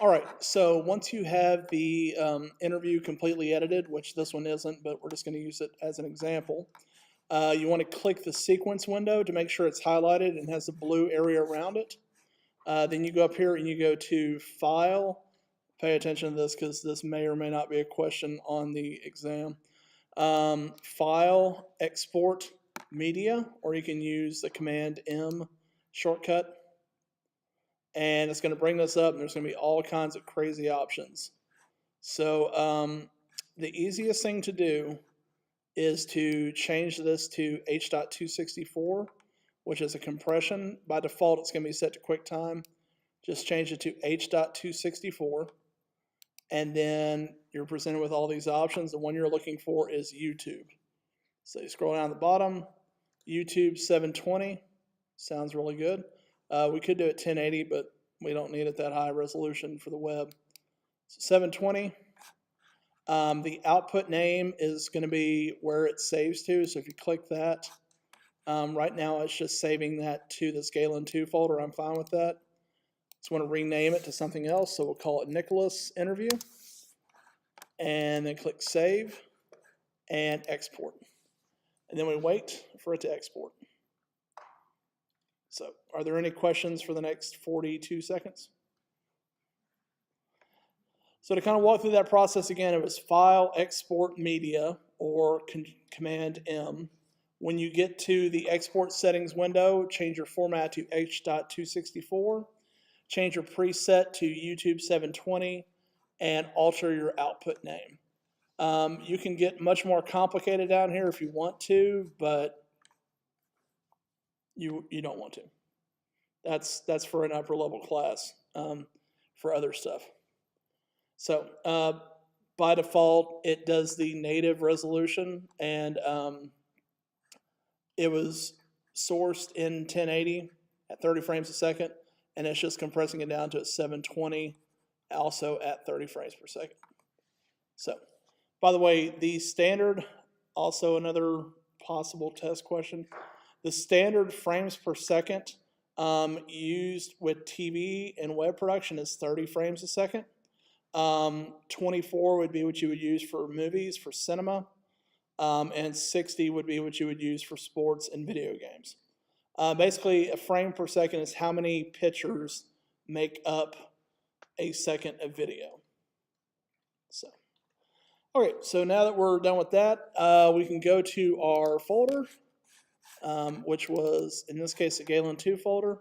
All right, so once you have the interview completely edited, which this one isn't, but we're just going to use it as an example, you want to click the sequence window to make sure it's highlighted and has a blue area around it. Then you go up here and you go to File. Pay attention to this because this may or may not be a question on the exam. File, Export Media, or you can use the Command M shortcut. And it's going to bring this up, and there's going to be all kinds of crazy options. So the easiest thing to do is to change this to H.264, which is a compression. By default, it's going to be set to QuickTime. Just change it to H.264, and then you're presented with all these options. The one you're looking for is YouTube. So you scroll down to the bottom, YouTube 720, sounds really good. We could do it 1080, but we don't need it that high resolution for the web. So 720. The output name is going to be where it saves to. So if you click that, right now it's just saving that to the Galen 2 folder. I'm fine with that. Just want to rename it to something else. So we'll call it Nicholas Interview. And then click Save and Export. And then we wait for it to export. So, are there any questions for the next 42 seconds? So to kind of walk through that process again, it was File, Export Media, or Command M. When you get to the Export Settings window, change your format to H.264, change your preset to YouTube 720, and alter your output name. You can get much more complicated down here if you want to, but you don't want to. That's for an upper level class for other stuff. So by default, it does the native resolution, and it was sourced in 1080 at 30 frames a second, and it's just compressing it down to 720, also at 30 frames per second. So, by the way, the standard, also another possible test question, the standard frames per second used with TV and web production is 30 frames a second. 24 would be what you would use for movies, for cinema, and 60 would be what you would use for sports and video games. Basically, a frame per second is how many pictures make up a second of video. So, okay, so now that we're done with that, we can go to our folder, which was, in this case, a Galen 2 folder,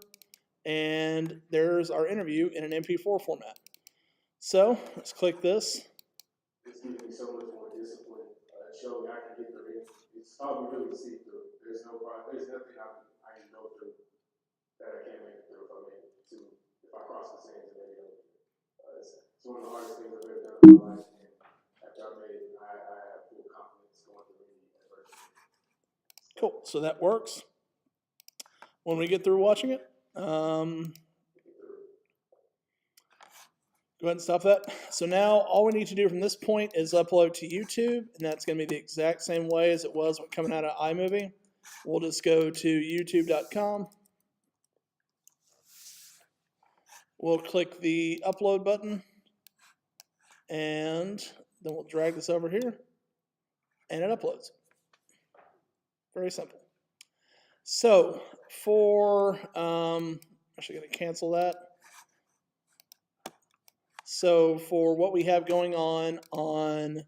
and there's our interview in an MP4 format. So, let's click this. It's giving me so much more discipline. Show me I can get through it. It's all we really see through. There's no problem. There's nothing I can go through that I can't make it through if I cross the sands and maybe don't. It's one of the hardest things I've ever done in my life. And after I made it, I have full confidence going through any adversity. Cool. So that works. When we get through watching it, go ahead and stop that. So now all we need to do from this point is upload to YouTube, and that's going to be the exact same way as it was when coming out of iMovie. We'll just go to youtube.com. We'll click the upload button, and then we'll drag this over here, and it uploads. Very simple. So for, actually going to cancel that. So for what we have going on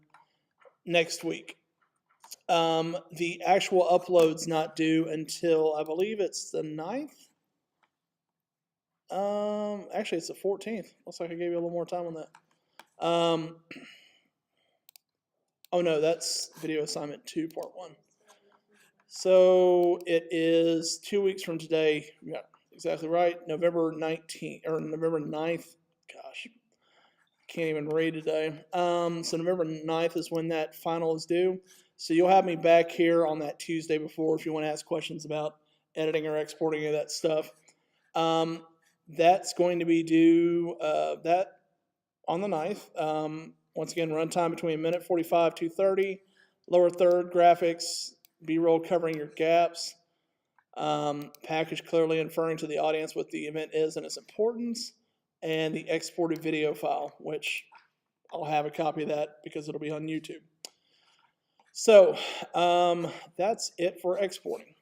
next week, the actual upload's not due until, I believe it's the 9th. Actually, it's the 14th. Looks like I gave you a little more time on that. Oh no, that's video assignment 2, part 1. So it is 2 weeks from today. Yeah, exactly right. November 19th or November 9th. Gosh, can't even read today. So November 9th is when that final is due. So you'll have me back here on that Tuesday before if you want to ask questions about editing or exporting any of that stuff. That's going to be due that on the 9th. Once again, runtime between minute 45 to 30. Lower third, graphics, B-roll covering your gaps. Package clearly inferring to the audience what the event is and its importance. and the exported video file, which I'll have a copy of that because it'll be on YouTube. So that's it for exporting.